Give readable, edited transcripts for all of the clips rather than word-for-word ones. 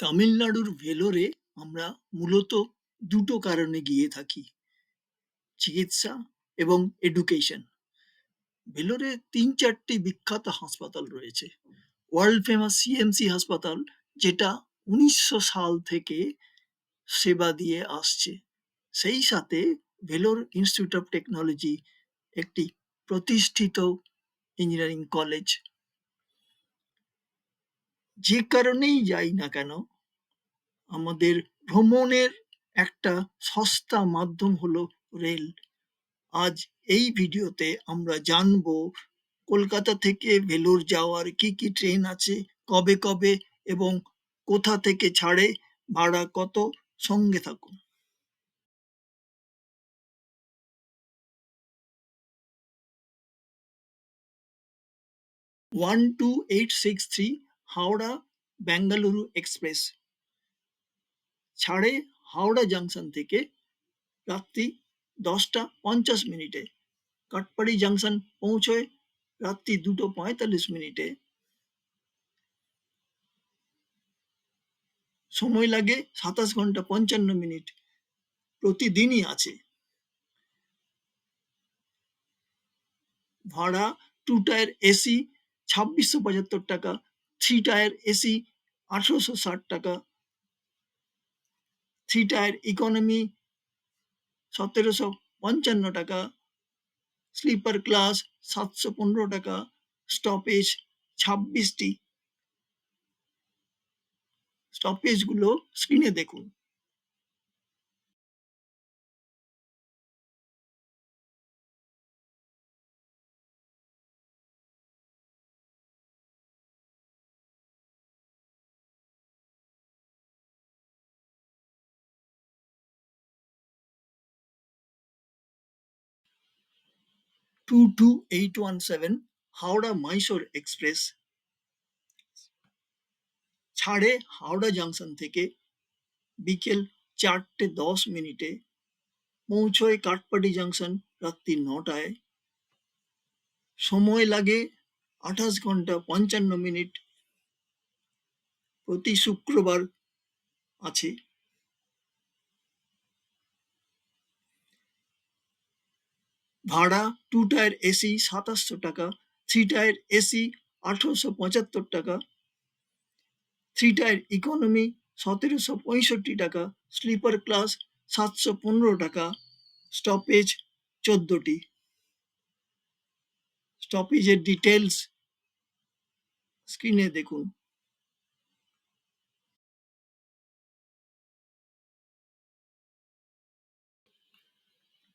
তামিলনাড়ুর ভেলোরে আমরা মূলত দুটো কারণে গিয়ে থাকি, চিকিৎসা এবং এডুকেশন। ভেলোরে ৩-৪টি বিখ্যাত হাসপাতাল রয়েছে। ওয়ার্ল্ড ফেমাস সিএমসি হাসপাতাল, যেটা ১৯০০ সাল থেকে সেবা দিয়ে আসছে। সেই সাথে ভেলোর ইনস্টিটিউট অফ টেকনোলজি একটি প্রতিষ্ঠিত ইঞ্জিনিয়ারিং কলেজ। যে কারণেই যাই না কেন, আমাদের ভ্রমণের একটা সস্তা মাধ্যম হলো রেল। আজ এই ভিডিওতে আমরা জানবো কলকাতা থেকে ভেলোর যাওয়ার কি কি ট্রেন আছে, কবে কবে এবং কোথা থেকে ছাড়ে, ভাড়া কত। সঙ্গে থাকুন। 12863 হাওড়া বেঙ্গালুরু এক্সপ্রেস ছাড়ে হাওড়া জাংশন থেকে রাত্রি 10টা 50 মিনিটে। কাটপাড়ি জাংশন পৌঁছয় রাত্রি 2টো 45 মিনিটে। সময় লাগে 27 ঘন্টা 55 মিনিট। প্রতিদিনই আছে। ভাড়া 2 টায়ার এসি 2675 টাকা, 3 টায়ার এসি 1860 টাকা, 3 টায়ার ইকোনমি 1755 টাকা, স্লিপার ক্লাস 715 টাকা, স্টপেজ 26টি। স্টপেজগুলো স্ক্রিনে দেখুন। টু 2817 হাওড়া মাইসোর এক্সপ্রেস ছাড়ে হাওড়া জাংশন থেকে বিকেল 4টে 10 মিনিটে, পৌঁছয় কাটপাড়ি জাংশন রাত্রি 9টায়। সময় লাগে 28 ঘন্টা 55 মিনিট। প্রতি শুক্রবার আছে। ভাড়া 2 টায়ার এসি 2700 টাকা, 3 টায়ার এসি 1875 টাকা, 3 টায়ার ইকোনমি 1765 টাকা, স্লিপার ক্লাস 715 টাকা, স্টপেজ 14টি। স্টপেজের ডিটেলস স্ক্রিনে দেখুন।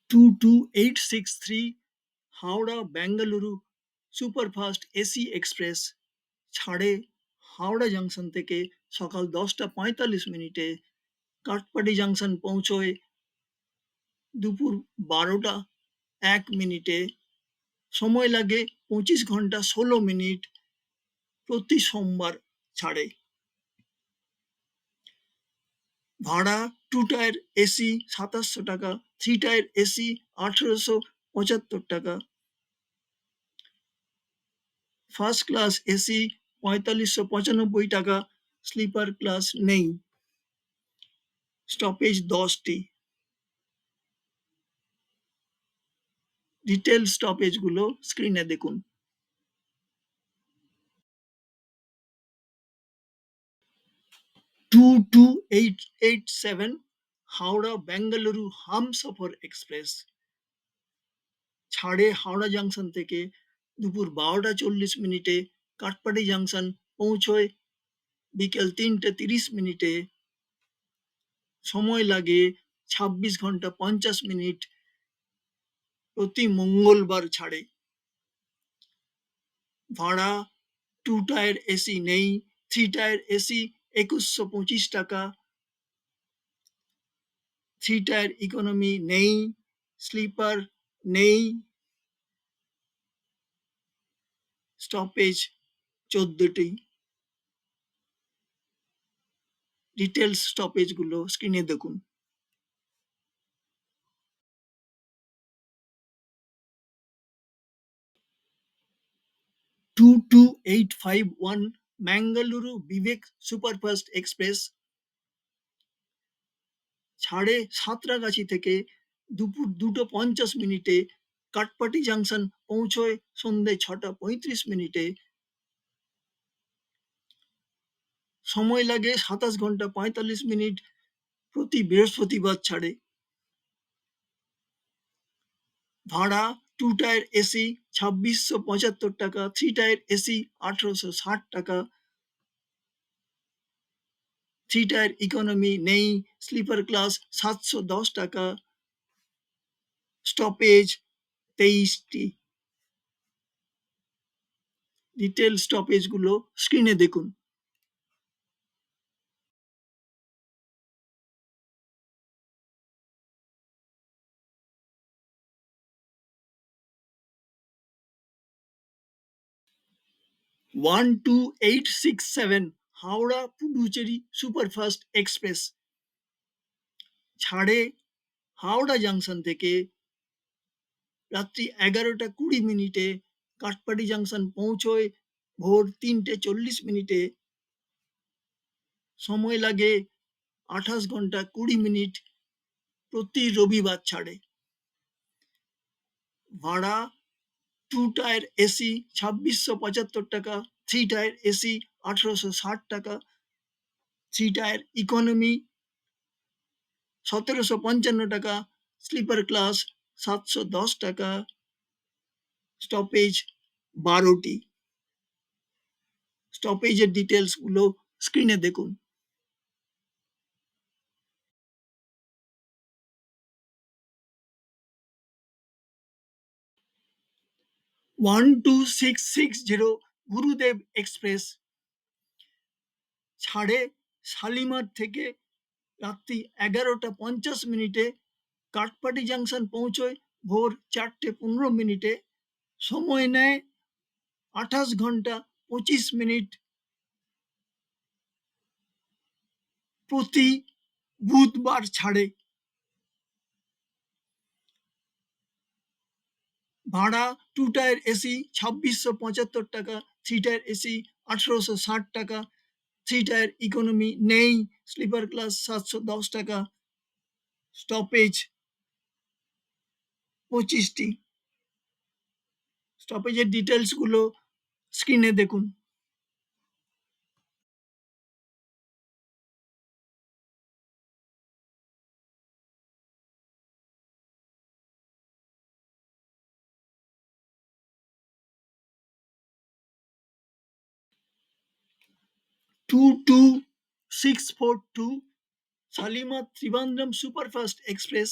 22863 Howrah Bengaluru superfast AC express ছাড়ে হাওড়া জাংশন থেকে সকাল 10টা 45 মিনিটে। কাটপাড়ি জাংশন পৌঁছয় দুপুর 12টা 1 মিনিটে। সময় লাগে 25 ঘন্টা 16 মিনিট। প্রতি সোমবার ছাড়ে। ভাড়া 2 টায়ার এসি 2700 টাকা, 3 টায়ার এসি 1875 টাকা, ফার্স্ট ক্লাস এসি 4595 টাকা, স্লিপার ক্লাস নেই। স্টপেজ 10টি। ডিটেল স্টপেজগুলো স্ক্রিনে দেখুন। 22887 হাওড়া বেঙ্গালুরু হামসফর এক্সপ্রেস ছাড়ে হাওড়া জাংশন থেকে দুপুর 12টা 40 মিনিটে। কাটপাড়ি জাংশন পৌঁছয় বিকেল 3টে 30 মিনিটে। সময় লাগে 26 ঘন্টা 50 মিনিট। প্রতি মঙ্গলবার ছাড়ে। ভাড়া 2 টায়ার এসি নেই, 3 টায়ার এসি 2125 টাকা, 3 টায়ার ইকোনমি নেই, স্লিপার নেই। স্টপেজ 14টি। ডিটেলস স্টপেজগুলো স্ক্রিনে দেখুন। 22851 ম্যাঙ্গালুরু বিবেক সুপারফাস্ট এক্সপ্রেস ছাড়ে সাঁতরাগাছি থেকে দুপুর 2:50 কাটপাটি জাংশন পৌঁছয় সন্ধে 6:35। সময় লাগে 27 ঘন্টা 45 মিনিট। প্রতি বৃহস্পতিবার ছাড়ে। ভাড়া 2 টায়ার এসি 2675 টাকা, 3 টায়ার এসি 1860 টাকা, 3 টায়ার ইকোনমি নেই, স্লিপার ক্লাস 710 টাকা, স্টপেজ 23টি। ডিটেল স্টপেজগুলো স্ক্রিনে দেখুন। One two 867 Howrah Puducherry superfast express ছাড়ে হাওড়া জাংশন থেকে রাত্রি 11:20। কাটপাটি জাংশন পৌঁছয় ভোর 3:40। সময় লাগে 28 ঘন্টা 20 মিনিট। প্রতি রবিবার ছাড়ে। ভাড়া 2 টায়ার এসি 2675 টাকা, 3 টায়ার এসি 1860 টাকা, 3 টায়ার ইকোনমি 1755 টাকা, স্লিপার ক্লাস 710 টাকা, স্টপেজ 12টি। স্টপেজের ডিটেলসগুলো স্ক্রিনে দেখুন। 12660 গুরুদেব এক্সপ্রেস ছাড়ে শালিমার থেকে রাত্রি 11:50। কাটপাটি জাংশন পৌঁছয় ভোর 4:15। সময় নেয় 28 ঘন্টা 25 মিনিট। প্রতি বুধবার ছাড়ে। ভাড়া 2 টায়ার এসি 2675 টাকা, 3 টায়ার এসি 1860 টাকা, 3 টায়ার ইকোনমি নেই, স্লিপার ক্লাস 710 টাকা, স্টপেজ 25টি। স্টপেজের ডিটেলসগুলো স্ক্রিনে দেখুন। Two two 642 Shalimar Trivandrum superfast express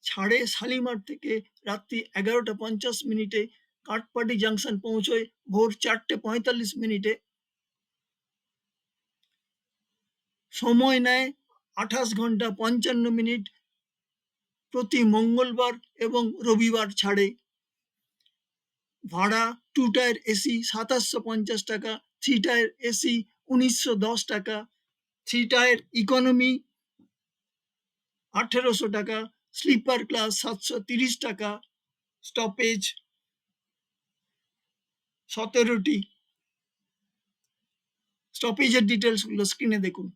ছাড়ে শালিমার থেকে রাত্রি 11:50। কাটপাটি জাংশন পৌঁছয় ভোর 4:45। সময় নেয় 28 ঘন্টা 55 মিনিট। প্রতি মঙ্গলবার এবং রবিবার ছাড়ে। ভাড়া 2 টায়ার এসি 2750 টাকা, 3 টায়ার এসি 1910 টাকা, 3 টায়ার ইকোনমি 1800 টাকা, স্লিপার ক্লাস 730 টাকা, স্টপেজ 17টি। স্টপেজের ডিটেলসগুলো স্ক্রিনে দেখুন।